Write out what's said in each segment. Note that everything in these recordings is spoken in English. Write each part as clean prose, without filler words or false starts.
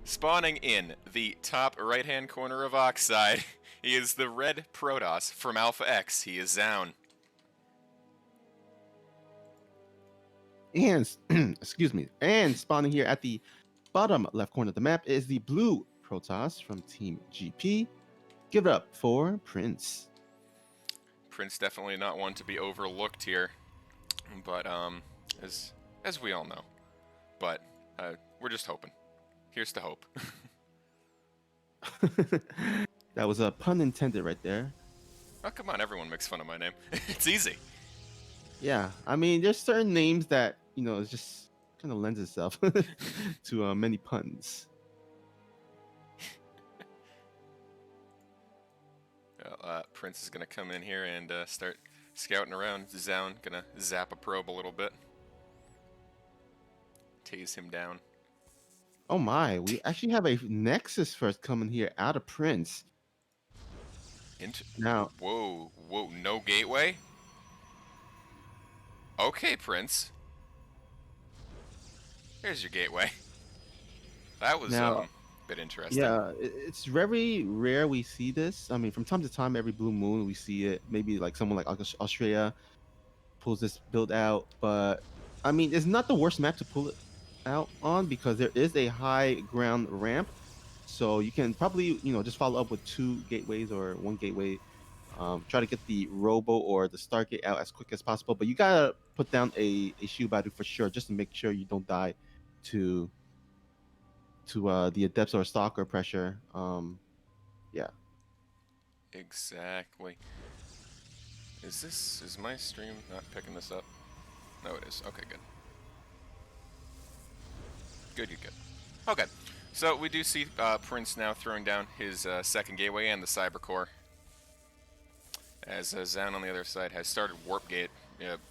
Spawning in the top right-hand corner of Oxide, he is the red Protoss from Alpha X. He is ZOUN. And excuse me, and spawning here at the bottom left corner of the map is the blue Protoss from Team GP. Give it up for Prince. Prince definitely not one to be overlooked here, but as we all know. But we're just hoping. Here's to hope. That was a pun intended right there. Oh, come on, everyone makes fun of my name. It's easy. Yeah, I mean, there's certain names that, it just kind of lends itself to many puns. Well, Prince is going to come in here and start scouting around. ZOUN going to zap a probe a little bit. Tase him down. Oh my, we actually have a Nexus first coming here out of Prince. Now, whoa, no gateway? Okay, Prince. Here's your gateway. That was a bit interesting. Yeah, it's very rare we see this. I mean, from time to time, every blue moon we see it. Maybe like someone like Australia pulls this build out, but I mean, it's not the worst map to pull it out on because there is a high ground ramp, so you can probably just follow up with 2 gateways or 1 gateway. Try to get the Robo or the Stargate out as quick as possible, but you gotta put down a shield battery for sure, just to make sure you don't die to the Adepts or Stalker pressure. Yeah. Exactly. Is my stream not picking this up? No, it is. Okay, good. Good. Okay, so we do see Prince now throwing down his second gateway and the Cyber Core. As ZOUN on the other side has started Warp Gate,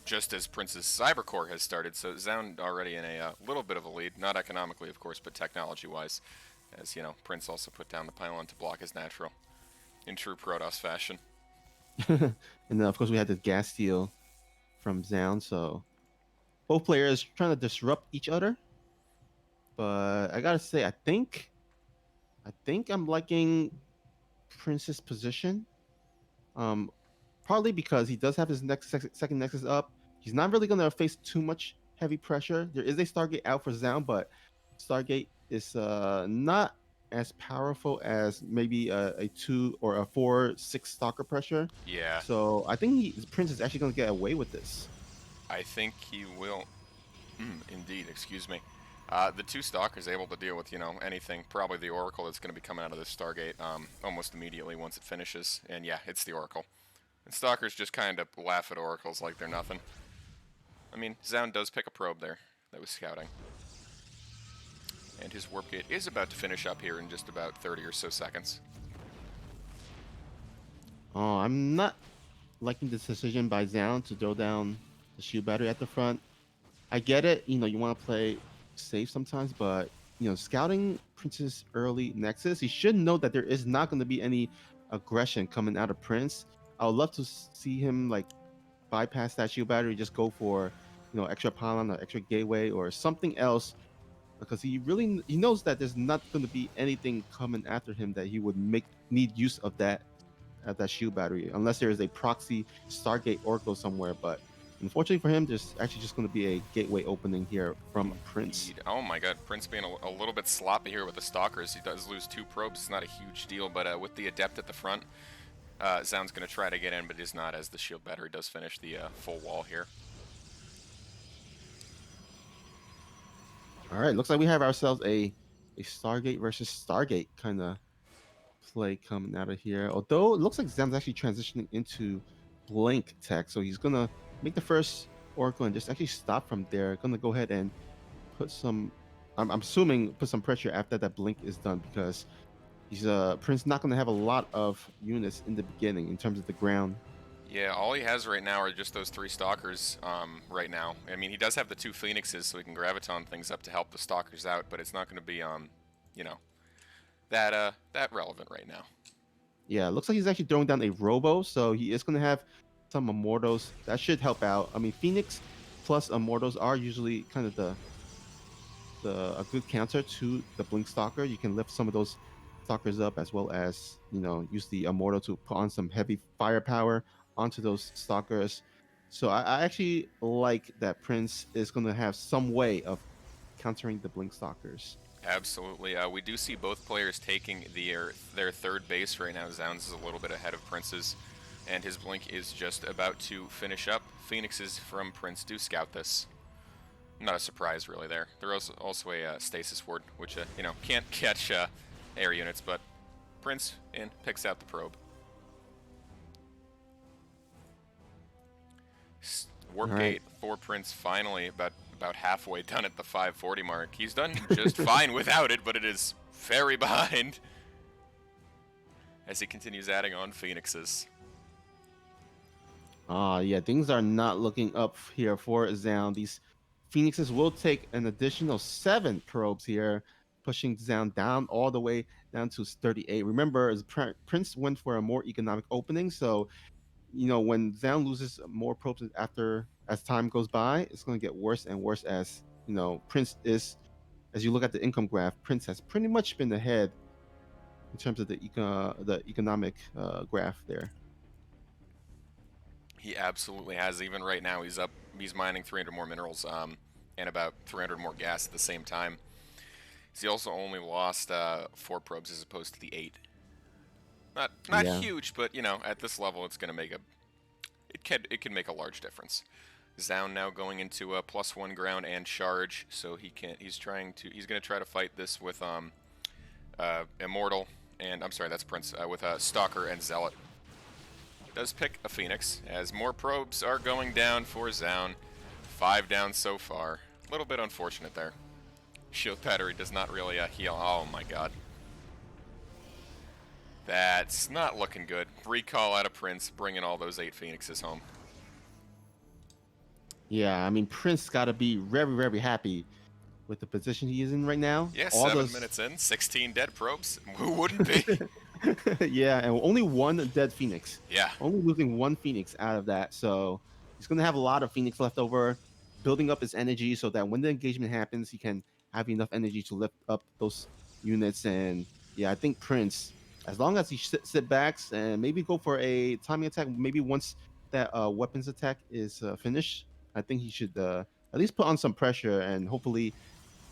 just as Prince's Cyber Core has started, so ZOUN already in a little bit of a lead, not economically of course, but technology-wise, as Prince also put down the pylon to block his natural, in true Protoss fashion. And then of course we had the gas steal from ZOUN, so both players trying to disrupt each other. But I gotta say, I think I'm liking Prince's position. Partly because he does have his second Nexus up. He's not really gonna face too much heavy pressure. There is a Stargate out for ZOUN, but Stargate is not as powerful as maybe a 2 or a 4-6 Stalker pressure. Yeah. So I think Prince is actually gonna get away with this. I think he will. Indeed, excuse me. The 2 Stalkers able to deal with, anything. Probably the Oracle that's going to be coming out of this Stargate almost immediately once it finishes. And yeah, it's the Oracle. And Stalkers just kind of laugh at Oracles like they're nothing. I mean, ZOUN does pick a probe there that was scouting. And his Warp Gate is about to finish up here in just about 30 or so seconds. Oh, I'm not liking this decision by ZOUN to throw down the shield battery at the front. I get it, you want to play safe sometimes, but scouting Prince's early Nexus, he should know that there is not going to be any aggression coming out of Prince. I would love to see him like bypass that shield battery, just go for extra pylon or extra gateway or something else, because he knows that there's not going to be anything coming after him that he would need use of that shield battery, unless there is a proxy Stargate Oracle somewhere. But unfortunately for him, there's actually just going to be a gateway opening here from Prince. Oh my god, Prince being a little bit sloppy here with the Stalkers. He does lose 2 probes. It's not a huge deal, but with the Adept at the front, ZOUN's going to try to get in, but is not, as the shield battery does finish the full wall here. All right, looks like we have ourselves a Stargate versus Stargate kind of play coming out of here. Although it looks like ZOUN's actually transitioning into Blink tech, so he's going to make the first Oracle and just actually stop from there. Going to go ahead and put some, I'm assuming, put some pressure after that Blink is done, because he's Prince not going to have a lot of units in the beginning in terms of the ground. Yeah, all he has right now are just those 3 Stalkers right now. I mean, he does have the 2 Phoenixes, so he can graviton things up to help the Stalkers out, but it's not going to be, that relevant right now. Yeah, looks like he's actually throwing down a Robo, so he is going to have some Immortals. That should help out. I mean, Phoenix plus Immortals are usually kind of a good counter to the Blink Stalker. You can lift some of those stalkers up as well as use the Immortal to put on some heavy firepower onto those stalkers. So I actually like that Prince is going to have some way of countering the Blink Stalkers. Absolutely. We do see both players taking their third base right now. ZOUN's is a little bit ahead of Prince's, and his Blink is just about to finish up. Phoenixes from Prince do scout this. Not a surprise, really, there. There is also a stasis ward, which, can't catch air units, but Prince picks out the probe. Warp Gate for Prince finally about halfway done at the 540 mark. He's done just fine without it, but it is very behind as he continues adding on Phoenixes. Yeah, things are not looking up here for ZOUN. These Phoenixes will take an additional 7 probes here, pushing ZOUN down all the way down to 38. Remember, as Prince went for a more economic opening, so when ZOUN loses more probes as time goes by, it's going to get worse and worse as Prince is. As you look at the income graph, Prince has pretty much been ahead in terms of the economic graph there. He absolutely has. Even right now, he's mining 300 more minerals and about 300 more gas at the same time. He also only lost 4 probes as opposed to the 8. Not huge, but at this level, it's going to make it can make a large difference. ZOUN now going into a +1 ground and charge, so he's going to try to fight this with Immortal, and I'm sorry, that's Prince, with Stalker and Zealot. Does pick a Phoenix, as more probes are going down for ZOUN. 5 down so far. A little bit unfortunate there. Shield battery does not really heal. Oh my god. That's not looking good. Recall out of Prince, bringing all those 8 Phoenixes home. Yeah, I mean, Prince got to be very, very happy with the position he is in right now. Yeah, 7 minutes in, 16 dead probes. Who wouldn't be? Yeah, and only 1 dead Phoenix. Yeah. Only losing 1 Phoenix out of that. So he's going to have a lot of Phoenix left over, building up his energy so that when the engagement happens, he can have enough energy to lift up those units. And yeah, I think Prince, as long as he sit backs and maybe go for a timing attack, maybe once that weapons attack is finished, I think he should at least put on some pressure and hopefully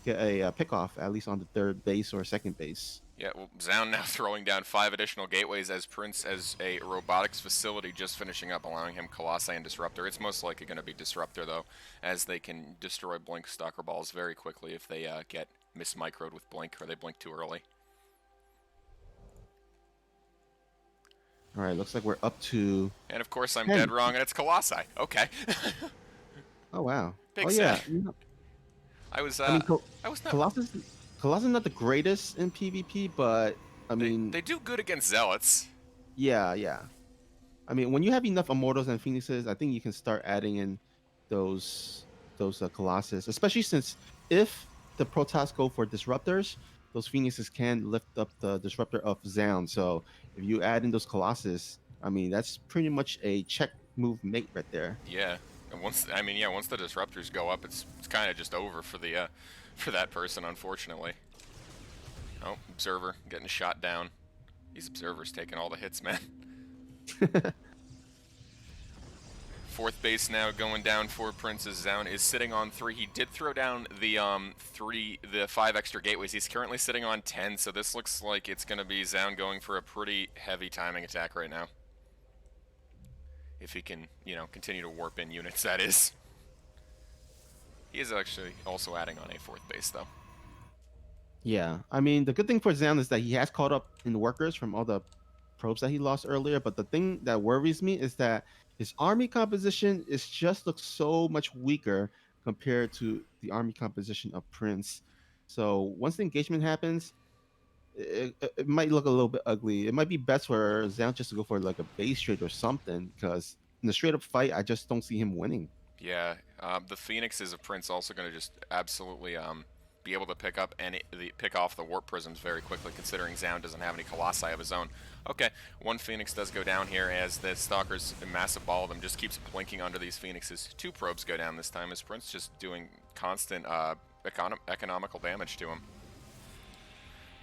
get a pick off, at least on the 3rd base or 2nd base. Yeah, well, ZOUN now throwing down 5 additional gateways as Prince as a robotics facility just finishing up, allowing him Colossi and Disruptor. It's most likely going to be Disruptor, though, as they can destroy Blink Stalker Balls very quickly if they get mismicroed with Blink or they blink too early. All right, looks like we're up to... And of course I'm dead wrong, and it's Colossi. Okay. Oh, wow. Big yeah. I was not... Colossus is not the greatest in PvP, but I mean... They do good against Zealots. Yeah. I mean, when you have enough Immortals and Phoenixes, I think you can start adding in those Colossus, especially since if the Protoss go for Disruptors, those Phoenixes can lift up the Disruptor of ZOUN. So if you add in those Colossus, I mean, that's pretty much a check move mate right there. Yeah. And once the Disruptors go up, it's kind of just over for the for that person, unfortunately. Oh, Observer getting shot down. These Observers taking all the hits, man. 4th base now going down for Prince's. ZOUN is sitting on 3. He did throw down the 5 extra gateways. He's currently sitting on 10, so this looks like it's going to be ZOUN going for a pretty heavy timing attack right now. If he can, continue to warp in units, that is. He is actually also adding on a 4th base, though. Yeah, I mean, the good thing for ZOUN is that he has caught up in workers from all the probes that he lost earlier, but the thing that worries me is that his army composition looks so much weaker compared to the army composition of Prince. So once the engagement happens, it might look a little bit ugly. It might be best for ZOUN just to go for like a base trade or something, because in the straight up fight, I just don't see him winning. Yeah, the Phoenixes of Prince also going to just absolutely be able to pick up and pick off the warp prisms very quickly, considering ZOUN doesn't have any Colossi of his own. Okay, 1 Phoenix does go down here as the Stalkers, a massive ball of them, just keeps blinking under these Phoenixes. 2 probes go down this time as Prince just doing constant economical damage to him.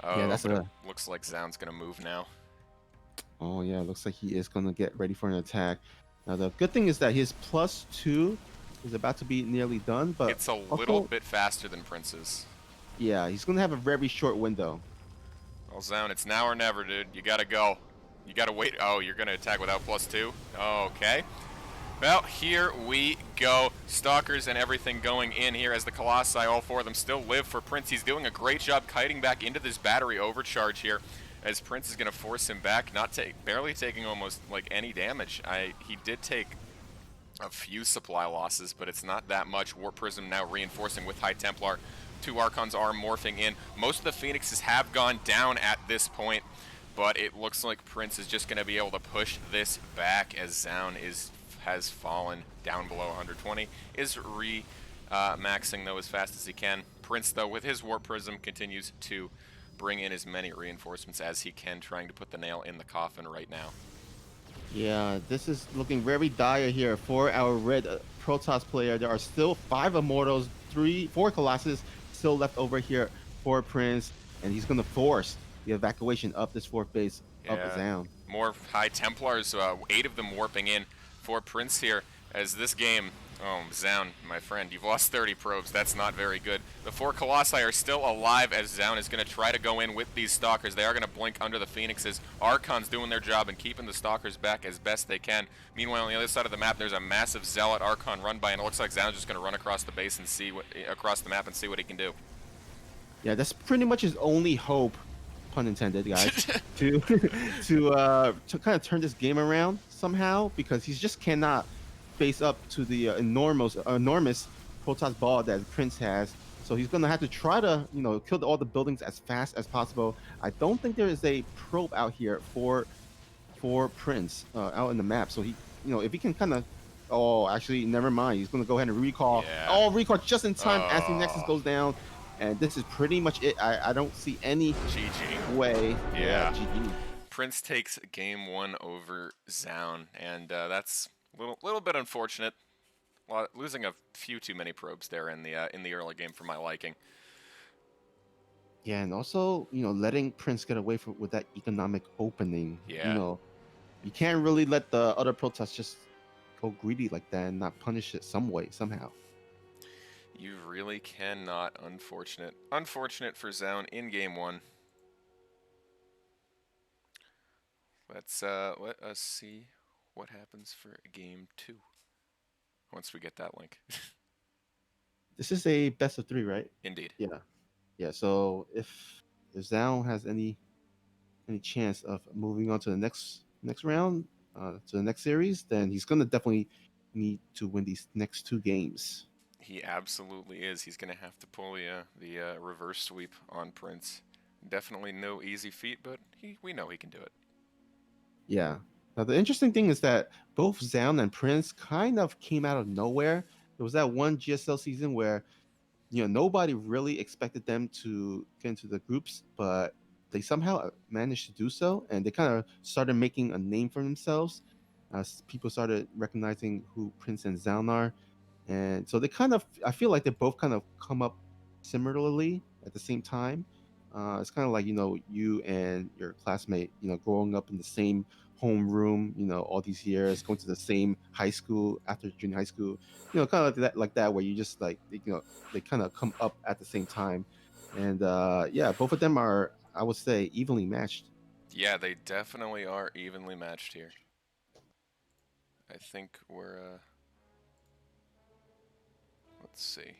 Yeah, Oh, that's but it a. looks like ZOUN's gonna move now. Oh yeah, looks like he is gonna get ready for an attack. Now the good thing is that his +2 is about to be nearly done, but It's a little also bit faster than Prince's. yeah, he's gonna have a very short window. Well, ZOUN, it's now or never, dude. You gotta go. You gotta wait. Oh, you're gonna attack without +2? Okay. Well, here we go. Stalkers and everything going in here as the Colossi, all four of them still live for Prince. He's doing a great job kiting back into this battery overcharge here as Prince is going to force him back, barely taking almost like any damage. He did take a few supply losses, but it's not that much. Warp Prism now reinforcing with High Templar. Two Archons are morphing in. Most of the Phoenixes have gone down at this point, but it looks like Prince is just going to be able to push this back as ZOUN has fallen down below 120, is maxing though as fast as he can. Prince though with his Warp Prism continues to bring in as many reinforcements as he can, trying to put the nail in the coffin right now. Yeah, this is looking very dire here for our red Protoss player. There are still 5 Immortals, 4 Colossus still left over here for Prince, and he's gonna force the evacuation of this 4th base of ZOUN. More High Templars, 8 of them warping in for Prince here as this game. Oh, ZOUN, my friend, you've lost 30 probes. That's not very good. The 4 Colossi are still alive as ZOUN is going to try to go in with these Stalkers. They are going to blink under the Phoenixes. Archon's doing their job and keeping the Stalkers back as best they can. Meanwhile, on the other side of the map, there's a massive Zealot Archon run by, and it looks like ZOUN's just going to run across the base and across the map and see what he can do. Yeah, that's pretty much his only hope, pun intended, guys, to kind of turn this game around somehow, because he just cannot face up to the enormous Protoss ball that Prince has. So he's gonna have to try to, kill all the buildings as fast as possible. I don't think there is a probe out here for Prince out in the map. So he, if he can kind of, oh, actually, never mind. He's gonna go ahead and recall. Yeah. Oh, recall just in time as the Nexus goes down. And this is pretty much it. I don't see any GG. way. Yeah. GG. Prince takes game 1 over ZOUN, and that's a little bit unfortunate. Losing a few too many probes there in the early game for my liking. Yeah, and also, letting Prince get away with that economic opening. Yeah. You can't really let the other Protoss just go greedy like that and not punish it somehow. You really cannot. Unfortunate for ZOUN in game 1. Let us see what happens for game 2 once we get that link. This is a best of 3, right? Indeed. Yeah. So if ZOUN has any chance of moving on to the next round, to the next series, then he's gonna definitely need to win these next 2 games. He absolutely is. He's gonna have to pull the reverse sweep on Prince. Definitely no easy feat, but we know he can do it. Yeah. Now the interesting thing is that both ZOUN and Prince kind of came out of nowhere. There was that one GSL season where, nobody really expected them to get into the groups, but they somehow managed to do so, and they kind of started making a name for themselves as people started recognizing who Prince and ZOUN are. And so I feel like they both kind of come up similarly at the same time. It's kind of like, you and your classmate, growing up in the same homeroom, all these years, going to the same high school after junior high school, kind of like that, where you just like, they kind of come up at the same time. And yeah, both of them are, I would say, evenly matched. Yeah, they definitely are evenly matched here. I think we're, let's see.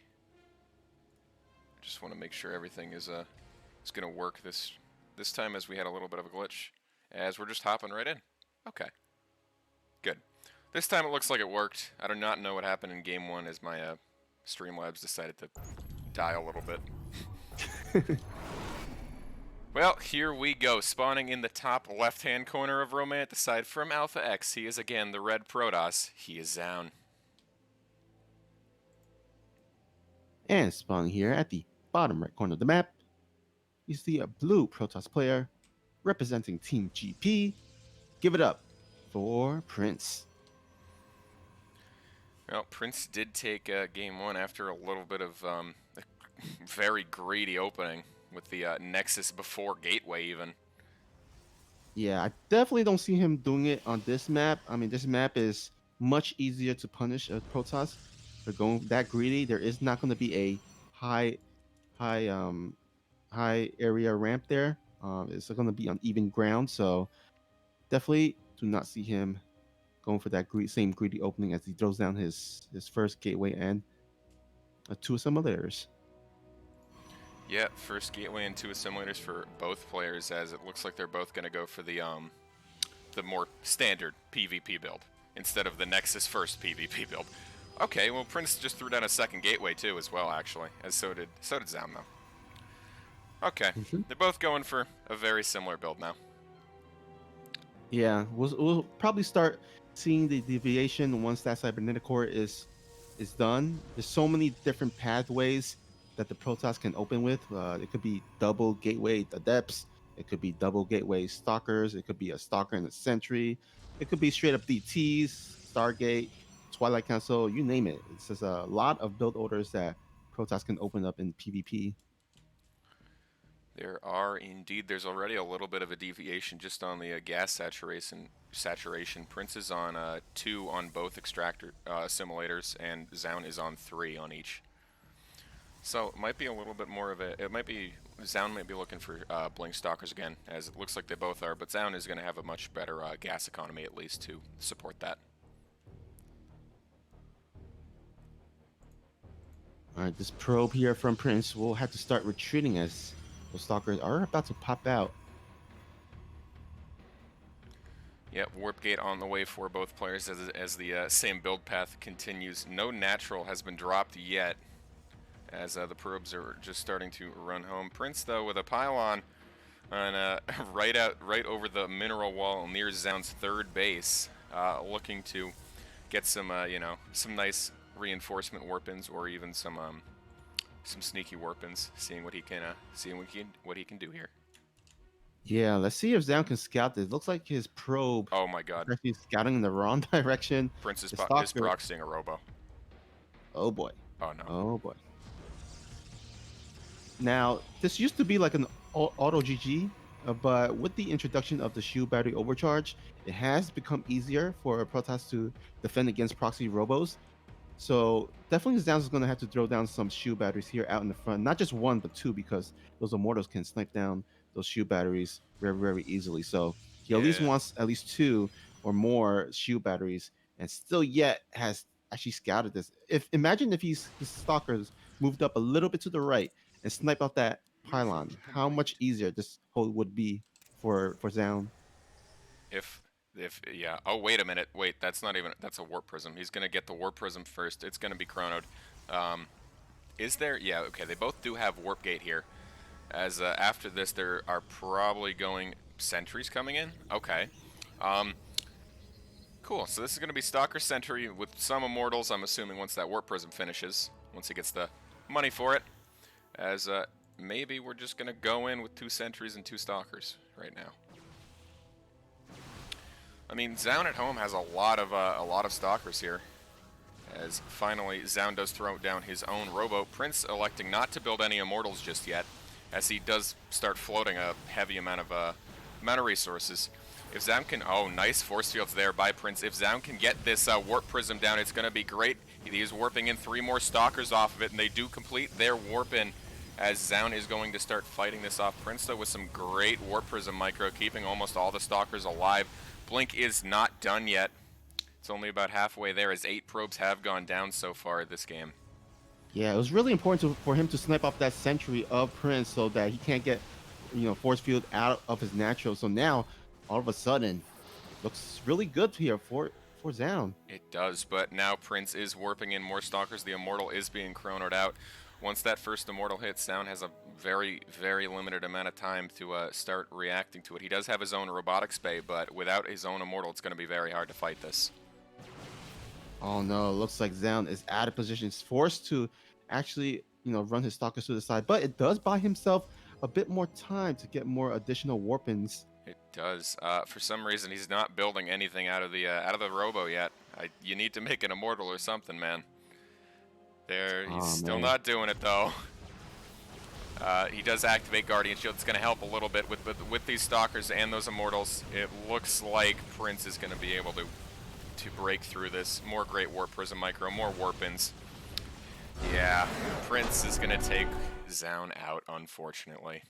Just want to make sure everything is going to work this time, as we had a little bit of a glitch, as we're just hopping right in. Okay. Good. This time it looks like it worked. I do not know what happened in game 1 as my Streamlabs decided to die a little bit. Well, here we go. Spawning in the top left-hand corner of Roman at the side from Alpha X. He is again the red Protoss. He is ZOUN. And spawning here at the bottom right corner of the map, you see a blue Protoss player representing Team GP. Give it up for Prince. Well, Prince did take game 1 after a little bit of very greedy opening with the Nexus before Gateway even. Yeah, I definitely don't see him doing it on this map. I mean, this map is much easier to punish a Protoss for going that greedy. There is not going to be a high, high, high area ramp there. It's going to be on even ground, so definitely do not see him going for that same greedy opening as he throws down his first gateway and two simulators. Yeah, first Gateway and 2 assimilators for both players, as it looks like they're both going to go for the more standard PvP build instead of the Nexus first PvP build. Okay, well Prince just threw down a second Gateway too as well, actually, as so did ZOUN though. Okay, Mhm. they're both going for a very similar build now. Yeah, we'll probably start seeing the deviation once that cybernetic core is done. There's so many different pathways that the Protoss can open with. It could be double gateway adepts. It could be double gateway stalkers. It could be a stalker and a sentry. It could be straight up DTs, Stargate, Twilight Council, you name it. It's just a lot of build orders that Protoss can open up in PvP. There are indeed. There's already a little bit of a deviation just on the gas saturation. Prince is on 2 on both extractor assimilators, and ZOUN is on 3 on each. So it might be a little bit more of a. It might be ZOUN might be looking for blink stalkers again, as it looks like they both are. But ZOUN is going to have a much better gas economy at least to support that. All right, this probe here from Prince will have to start retreating as those stalkers are about to pop out. Yep, warp gate on the way for both players as the same build path continues. No natural has been dropped yet, as the probes are just starting to run home. Prince, though, with a pylon on right over the mineral wall near ZOUN's third base, looking to get some some nice reinforcement warp-ins or even some sneaky warp-ins, seeing what he can do here. Yeah, let's see if Zam can scout this. Looks like his probe Oh my is God, actually scouting in the wrong direction. Prince The is stalker. proxying a robo. Oh boy. Oh no. Oh boy. Now, this used to be like an auto GG, but with the introduction of the shield battery overcharge, it has become easier for Protoss to defend against proxy robos. So definitely Zams is going to have to throw down some shield batteries here out in the front. Not just one, but two, because those Immortals can snipe down those shield batteries very, very easily. So he at least Yeah. wants at least two or more shield batteries, and still yet has actually scouted this. If imagine if his stalkers moved up a little bit to the right and snipe out that pylon, how much easier this hole would be for Zound. If yeah. Oh wait a minute. Wait, that's not even. That's a warp prism. He's gonna get the warp prism first. It's gonna be chronoed. Um, is there? Yeah. Okay. They both do have warp gate here. As after this, there are probably going sentries coming in. Okay. Um, cool. So this is gonna be Stalker Sentry with some Immortals. I'm assuming once that warp prism finishes, once he gets the money for it. As maybe we're just gonna go in with 2 sentries and 2 stalkers right now. I mean, ZOUN at home has a lot of stalkers here. As finally ZOUN does throw down his own robo. Prince electing not to build any immortals just yet, as he does start floating a heavy amount of resources. If ZOUN can, oh, nice force fields there by Prince. If ZOUN can get this warp prism down, it's going to be great. He is warping in 3 more stalkers off of it, and they do complete their warp in. As ZOUN is going to start fighting this off. Prince, though, with some great warp prism micro, keeping almost all the stalkers alive. Blink is not done yet. It's only about halfway there, as 8 probes have gone down so far this game. Yeah, it was really important for him to snipe off that sentry of Prince so that he can't get, force field out of his natural. So now, all of a sudden, looks really good here for Zound. It does, but now Prince is warping in more stalkers. The Immortal is being chronoed out. Once that first Immortal hits, ZOUN has a very, very limited amount of time to start reacting to it. He does have his own robotics bay, but without his own Immortal, it's going to be very hard to fight this. Oh no, it looks like Zound is out of position. He's forced to actually, run his stalkers to the side, but it does buy himself a bit more time to get more additional warpins. It does. For some reason, he's not building anything out of the Robo yet. You need to make an Immortal or something, man. He's still man. not doing it though. He does activate Guardian Shield. It's going to help a little bit with these Stalkers and those Immortals. It looks like Prince is going to be able to break through this. More Great Warp Prism Micro, more Warpins. Yeah, Prince is going to take ZOUN out, unfortunately.